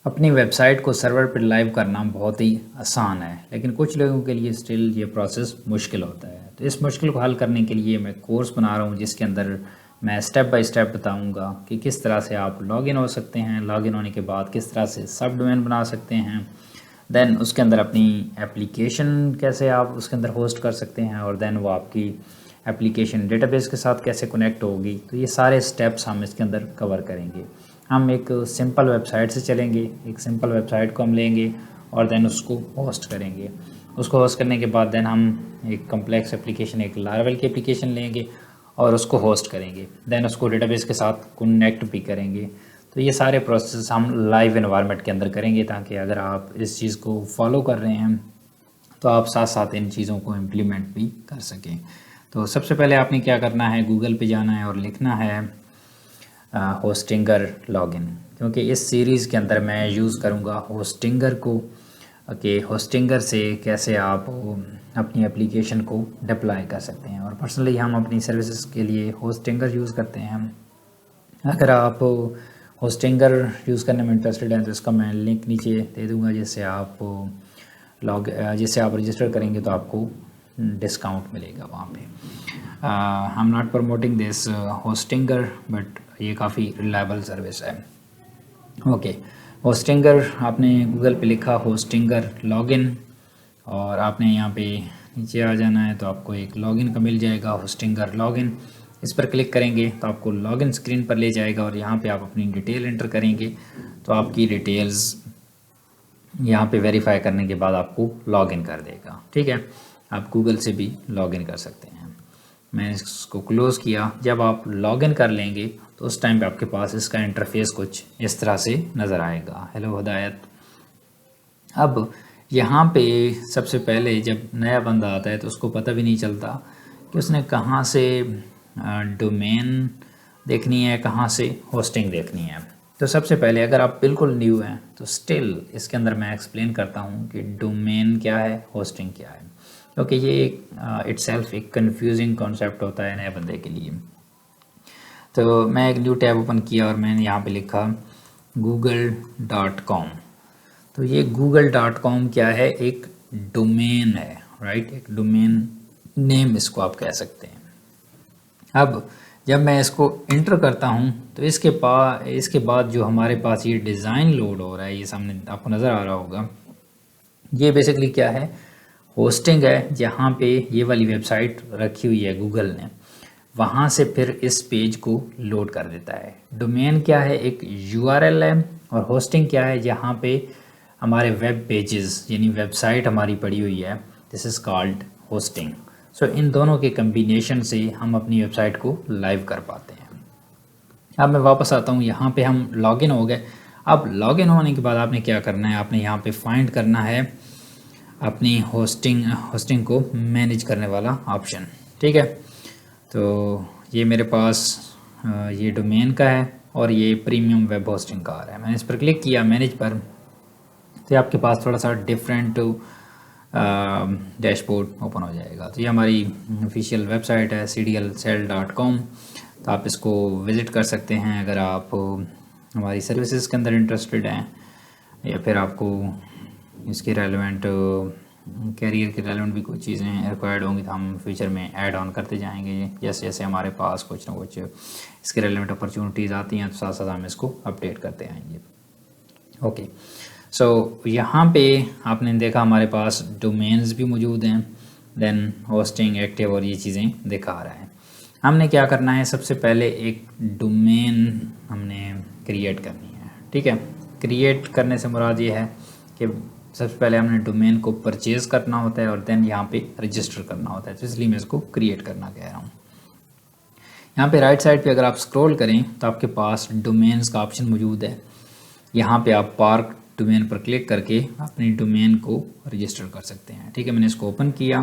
अपनी वेबसाइट को सर्वर पर लाइव करना बहुत ही आसान है, लेकिन कुछ लोगों के लिए स्टिल ये प्रोसेस मुश्किल होता है। तो इस मुश्किल को हल करने के लिए मैं कोर्स बना रहा हूँ, जिसके अंदर मैं स्टेप बाय स्टेप बताऊँगा कि किस तरह से आप लॉगिन हो सकते हैं। लॉगिन होने के बाद किस तरह से सब डोमेन बना सकते हैं, देन उसके अंदर अपनी एप्लीकेशन कैसे आप उसके अंदर होस्ट कर सकते हैं, और देन वो आपकी एप्लीकेशन डेटाबेस के साथ कैसे कनेक्ट होगी। तो ये सारे स्टेप्स हम इसके अंदर कवर करेंगे। हम एक सिंपल वेबसाइट से चलेंगे, एक सिंपल वेबसाइट को हम लेंगे और देन उसको होस्ट करेंगे। उसको होस्ट करने के बाद देन हम एक कम्प्लेक्स एप्लीकेशन, एक लारावेल की एप्लीकेशन लेंगे और उसको होस्ट करेंगे। देन उसको डेटाबेस के साथ कनेक्ट भी करेंगे। तो ये सारे प्रोसेस हम लाइव एनवायरनमेंट के अंदर करेंगे, ताकि अगर आप इस चीज़ को फॉलो कर रहे हैं तो आप साथ साथ इन चीज़ों को इम्प्लीमेंट भी कर सकें। तो सबसे पहले आपने क्या करना है, गूगल पे जाना है और लिखना है होस्टिंगर लॉगिन, क्योंकि इस सीरीज़ के अंदर मैं यूज़ करूँगा होस्टिंगर को कि होस्टिंगर से कैसे आप अपनी एप्लीकेशन को डिप्लॉय कर सकते हैं। और पर्सनली हम अपनी सर्विसेज के लिए होस्टिंगर यूज़ करते हैं। अगर आप होस्टिंगर यूज़ करने में इंटरेस्टेड हैं तो इसका मैं लिंक नीचे दे दूँगा, जिससे आप रजिस्टर करेंगे तो आपको डिस्काउंट मिलेगा वहाँ पे। I am not promoting this Hostinger, but ये काफ़ी रिलायबल सर्विस है। ओके, होस्टिंगर आपने गूगल पे लिखा होस्टिंगर लॉगिन, और आपने यहाँ पे नीचे आ जाना है तो आपको एक लॉगिन का मिल जाएगा, होस्टिंगर लॉगिन। इस पर क्लिक करेंगे तो आपको लॉगिन स्क्रीन पर ले जाएगा और यहाँ पे आप अपनी डिटेल एंटर करेंगे तो आपकी डिटेल्स यहाँ पे वेरीफाई करने के बाद आपको लॉगिन कर देगा। ठीक है, आप गूगल से भी लॉगिन कर सकते हैं। मैंने इसको क्लोज़ किया। जब आप लॉगिन कर लेंगे तो उस टाइम पे आपके पास इसका इंटरफेस कुछ इस तरह से नज़र आएगा। हेलो हिदायत। अब यहाँ पे सबसे पहले जब नया बंदा आता है तो उसको पता भी नहीं चलता कि उसने कहाँ से डोमेन देखनी है, कहाँ से होस्टिंग देखनी है। तो सबसे पहले अगर आप बिल्कुल न्यू हैं तो स्टिल इसके अंदर मैं एक्सप्लेन करता हूँ कि डोमेन क्या है, होस्टिंग क्या है, क्योंकि ये इटसेल्फ एक कंफ्यूजिंग कॉन्सेप्ट होता है नए बंदे के लिए। तो मैं एक न्यू टैब ओपन किया और मैंने यहाँ पे लिखा google.com। तो ये google.com क्या है, एक डोमेन है, राइट, एक डोमेन नेम इसको आप कह सकते हैं। अब जब मैं इसको इंटर करता हूँ तो इसके बाद जो हमारे पास ये डिज़ाइन लोड हो रहा है, ये सामने आपको नज़र आ रहा होगा, ये बेसिकली क्या है, होस्टिंग है, जहाँ पे ये वाली वेबसाइट रखी हुई है गूगल ने, वहाँ से फिर इस पेज को लोड कर देता है। डोमेन क्या है, एक URL है, और होस्टिंग क्या है, जहाँ पे हमारे वेब पेजेस यानी वेबसाइट हमारी पड़ी हुई है, दिस इज़ कॉल्ड होस्टिंग। सो इन दोनों के कम्बिनेशन से हम अपनी वेबसाइट को लाइव कर पाते हैं। अब मैं वापस आता हूँ, यहाँ पे हम लॉगिन हो गए। अब लॉगिन होने के बाद आपने क्या करना है, आपने यहाँ पे फाइंड करना है अपनी होस्टिंग को मैनेज करने वाला ऑप्शन। ठीक है, तो ये मेरे पास ये डोमेन का है और ये प्रीमियम वेब होस्टिंग का आ रहा है। मैंने इस पर क्लिक किया मैनेज पर, तो आपके पास थोड़ा सा डिफरेंट डैशबोर्ड ओपन हो जाएगा। तो ये हमारी ऑफिशियल वेबसाइट है cdlcell.com। तो आप इसको विज़िट कर सकते हैं अगर आप हमारी सर्विसेज के अंदर इंटरेस्टेड हैं, या फिर आपको इसके रेलेवेंट कैरियर के रेलेवेंट भी कुछ चीज़ें रिक्वायर्ड होंगी तो हम फ्यूचर में ऐड ऑन करते जाएंगे। जैसे जैसे हमारे पास कुछ ना कुछ इसके रेलेवेंट अपॉर्चुनिटीज़ आती हैं तो साथ साथ हम इसको अपडेट करते आएंगे। ओके, सो यहाँ पे आपने देखा हमारे पास डोमेन्स भी मौजूद हैं, देन होस्टिंग, एक्टिव, और ये चीज़ें दिखा रहा है। हमने क्या करना है, सबसे पहले एक डोमेन हमने क्रिएट करनी है। ठीक है, क्रिएट करने से मुराद ये है कि सबसे पहले हमने डोमेन को परचेज़ करना होता है और देन यहाँ पे रजिस्टर करना होता है, तो इसलिए मैं इसको क्रिएट करना कह रहा हूँ। यहाँ पे राइट साइड पे अगर आप स्क्रॉल करें तो आपके पास डोमेन्स का ऑप्शन मौजूद है। यहाँ पे आप पार्क डोमेन पर क्लिक करके अपनी डोमेन को रजिस्टर कर सकते हैं। ठीक है, मैंने इसको ओपन किया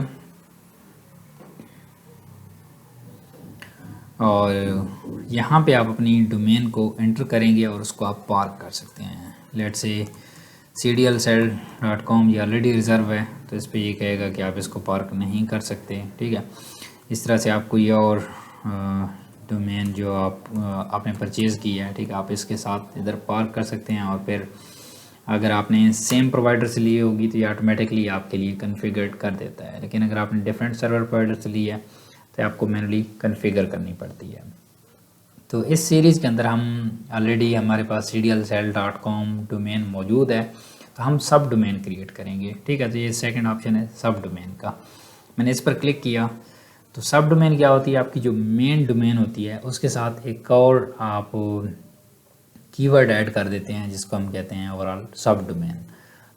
और यहाँ पे आप अपनी डोमेन को एंटर करेंगे और उसको आप पार्क कर सकते हैं। लेट्स से cdlcell.com ये ऑलरेडी रिज़र्व है, तो इस पर ये कहेगा कि आप इसको पार्क नहीं कर सकते। ठीक है, इस तरह से आप कोई और डोमेन जो आपने परचेज़ की है, ठीक है, आप इसके साथ इधर पार्क कर सकते हैं और फिर अगर आपने सेम प्रोवाइडर से ली होगी तो ये ऑटोमेटिकली आपके लिए कन्फिगर कर देता है, लेकिन अगर आपने डिफरेंट सर्वर प्रोवाइडर से ली है तो आपको मैनुअली कन्फिगर करनी पड़ती है। तो इस सीरीज़ के अंदर हम ऑलरेडी हमारे पास cdlcell.com डोमेन मौजूद है, तो हम सब डोमेन क्रिएट करेंगे। ठीक है, तो ये सेकंड ऑप्शन है सब डोमेन का। मैंने इस पर क्लिक किया तो सब डोमेन क्या होती है, आपकी जो मेन डोमेन होती है उसके साथ एक और आप कीवर्ड ऐड कर देते हैं जिसको हम कहते हैं ओवरऑल सब डोमेन।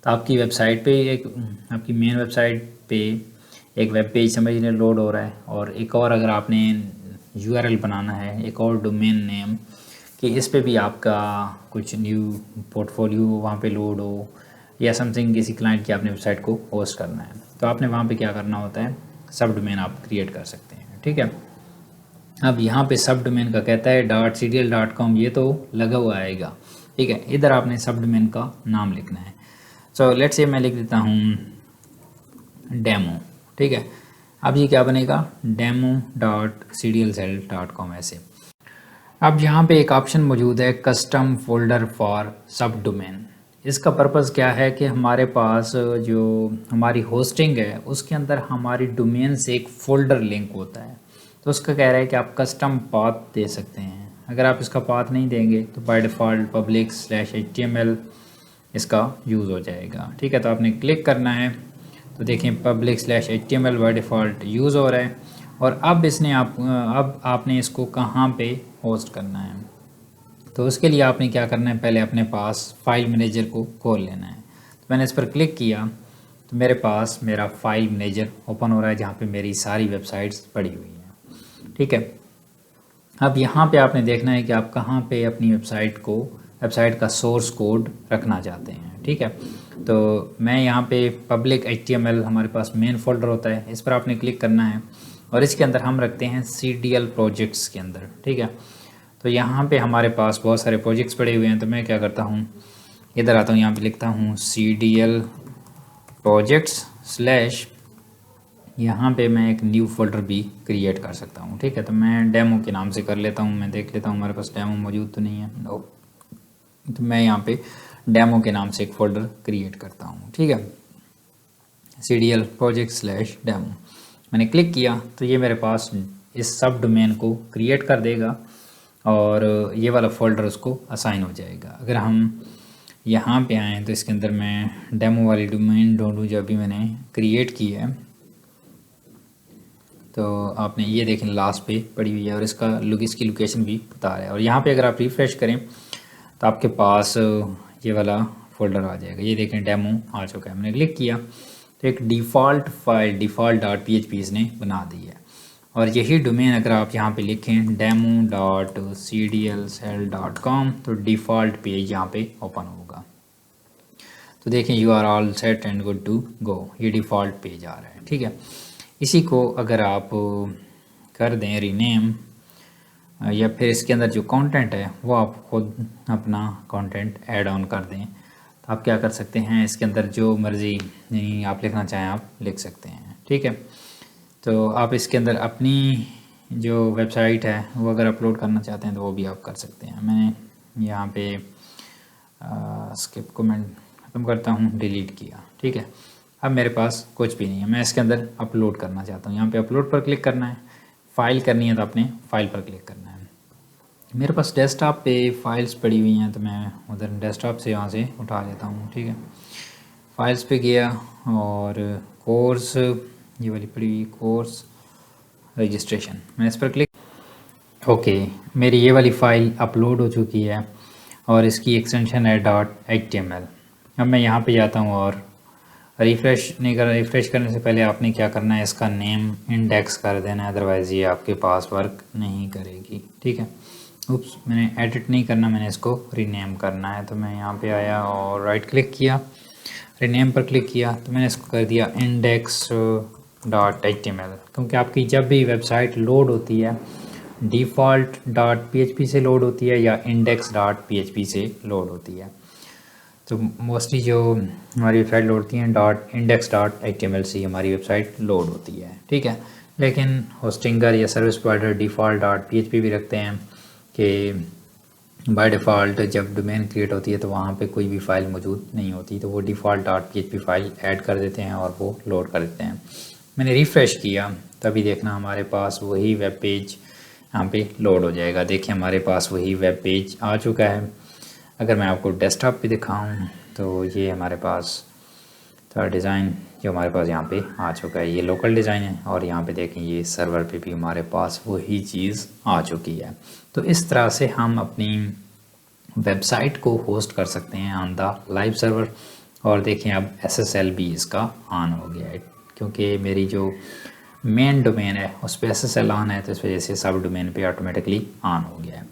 तो आपकी वेबसाइट पे आपकी मेन वेबसाइट पे एक वेब पेज समझिए लोड हो रहा है, और एक और अगर आपने URL बनाना है, एक और डोमेन नेम कि इस पे भी आपका कुछ न्यू पोर्टफोलियो वहाँ पे लोड हो या समथिंग, किसी क्लाइंट की आपने वेबसाइट को होस्ट करना है, तो आपने वहाँ पे क्या करना होता है, सब डोमेन आप क्रिएट कर सकते हैं। ठीक है, अब यहाँ पे सब डोमेन का कहता है .cdl.com, ये तो लगा हुआ आएगा। ठीक है, इधर आपने सब डोमेन का नाम लिखना है। सो लेट्स से मैं लिख देता हूँ डेमो। ठीक है, अब ये क्या बनेगा, demo.cdlcell.com ऐसे। अब यहाँ पे एक ऑप्शन मौजूद है कस्टम फोल्डर फॉर सब डोमेन। इसका पर्पज़ क्या है कि हमारे पास जो हमारी होस्टिंग है उसके अंदर हमारी डोमेन से एक फ़ोल्डर लिंक होता है, तो उसका कह रहा है कि आप कस्टम पाथ दे सकते हैं। अगर आप इसका पाथ नहीं देंगे तो बाय डिफ़ॉल्ट public/html इसका यूज़ हो जाएगा। ठीक है, तो आपने क्लिक करना है तो देखें public/html बाय डिफ़ॉल्ट यूज़ हो रहा है, और अब अब आपने इसको कहाँ पे होस्ट करना है। तो उसके लिए आपने क्या करना है, पहले अपने पास फाइल मैनेजर को खोल लेना है। तो मैंने इस पर क्लिक किया तो मेरे पास मेरा फाइल मैनेजर ओपन हो रहा है जहाँ पे मेरी सारी वेबसाइट्स पड़ी हुई हैं। ठीक है, अब यहाँ पे आपने देखना है कि आप कहाँ पे अपनी वेबसाइट का सोर्स कोड रखना चाहते हैं। ठीक है, तो मैं यहाँ पे public/html हमारे पास मेन फोल्डर होता है, इस पर आपने क्लिक करना है और इसके अंदर हम रखते हैं CDL प्रोजेक्ट्स के अंदर। ठीक है, तो यहाँ पे हमारे पास बहुत सारे प्रोजेक्ट्स पड़े हुए हैं, तो मैं क्या करता हूँ, इधर आता हूँ, यहाँ पे लिखता हूँ CDL प्रोजेक्ट्स/ यहाँ पे मैं एक न्यू फोल्डर भी क्रिएट कर सकता हूँ। ठीक है, तो मैं डेमो के नाम से कर लेता हूँ, मैं देख लेता हूँ हमारे पास डेमो मौजूद तो नहीं है, नो। तो मैं यहाँ पे डेमो के नाम से एक फ़ोल्डर क्रिएट करता हूँ। ठीक है, CDL प्रोजेक्ट/डेमो मैंने क्लिक किया तो ये मेरे पास इस सब डोमेन को क्रिएट कर देगा और ये वाला फ़ोल्डर उसको असाइन हो जाएगा। अगर हम यहाँ पे आएँ तो इसके अंदर मैं डेमो वाली डोमेन ढूंढूँ जो अभी मैंने क्रिएट की है, तो आपने ये देखें लास्ट पे पड़ी हुई है और इसकी लोकेशन भी बता रहा है। और यहाँ पे अगर आप रिफ़्रेश करें तो आपके पास ये वाला फ़ोल्डर आ जाएगा। ये देखें डेमो आ चुका है। मैंने क्लिक किया तो एक डिफ़ॉल्ट फाइल default.php इसने बना दी है, और यही डोमेन अगर आप यहाँ पे लिखें demo.cdlcell.com तो डिफ़ॉल्ट पेज यहाँ पे ओपन होगा। तो देखें you are all set and good to go, ये डिफ़ॉल्ट पेज आ रहा है। ठीक है, इसी को अगर आप कर दें रीनेम, या फिर इसके अंदर जो कंटेंट है वो आप खुद अपना कंटेंट ऐड ऑन कर दें, तो आप क्या कर सकते हैं, इसके अंदर जो मर्ज़ी आप लिखना चाहें आप लिख सकते हैं। ठीक है, तो आप इसके अंदर अपनी जो वेबसाइट है वो अगर अपलोड करना चाहते हैं तो वो भी आप कर सकते हैं। मैंने यहाँ पे स्किप कमेंट ख़त्म करता हूँ, डिलीट किया। ठीक है, अब मेरे पास कुछ भी नहीं है, मैं इसके अंदर अपलोड करना चाहता हूँ। यहाँ पे अपलोड पर क्लिक करना है, फ़ाइल करनी है तो आपने फ़ाइल पर क्लिक करना है। मेरे पास डेस्कटॉप पे फाइल्स पड़ी हुई हैं तो मैं उधर डेस्कटॉप से यहाँ से उठा लेता हूँ। ठीक है, फाइल्स पे गया और कोर्स ये वाली पड़ी हुई कोर्स रजिस्ट्रेशन, मैं इस पर क्लिक, ओके, मेरी ये वाली फ़ाइल अपलोड हो चुकी है और इसकी एक्सटेंशन है .html। अब मैं यहाँ पे जाता हूँ और रिफ़्रेश करने से पहले आपने क्या करना है, इसका नेम इंडेक्स कर देना है, अदरवाइज़ ये आपके पास वर्क नहीं करेगी। ठीक है, उप्स, मैंने एडिट नहीं करना, मैंने इसको रीनेम करना है। तो मैं यहाँ पे आया और राइट क्लिक किया, रीनेम पर क्लिक किया, तो मैंने इसको कर दिया index.html, क्योंकि आपकी जब भी वेबसाइट लोड होती है default.php से लोड होती है या index.php से लोड होती है। तो मोस्टली जो हमारी वेबसाइट लोड होती हैं index.html से हमारी वेबसाइट लोड होती है। ठीक है, लेकिन होस्टिंगर या सर्विस प्रोवाइडर default.php भी रखते हैं कि बाय डिफ़ॉल्ट जब डोमेन क्रिएट होती है तो वहाँ पे कोई भी फ़ाइल मौजूद नहीं होती, तो वो डिफ़ॉल्ट .php फ़ाइल ऐड कर देते हैं और वो लोड कर देते हैं। मैंने रिफ़्रेश किया तभी देखना हमारे पास वही वेब पेज यहाँ पे लोड हो जाएगा। देखिए हमारे पास वही वेब पेज आ चुका है। अगर मैं आपको डेस्कटॉप पे दिखाऊं तो ये हमारे पास थोड़ा डिज़ाइन जो हमारे पास यहाँ पे आ चुका है, ये लोकल डिज़ाइन है और यहाँ पे देखें ये सर्वर पे भी हमारे पास वही चीज़ आ चुकी है। तो इस तरह से हम अपनी वेबसाइट को होस्ट कर सकते हैं ऑन द लाइव सर्वर। और देखें अब SSL भी इसका ऑन हो गया है, क्योंकि मेरी जो मेन डोमेन है उस पर SSL ऑन है, तो इस वजह से सब डोमेन पे ऑटोमेटिकली ऑन हो गया है।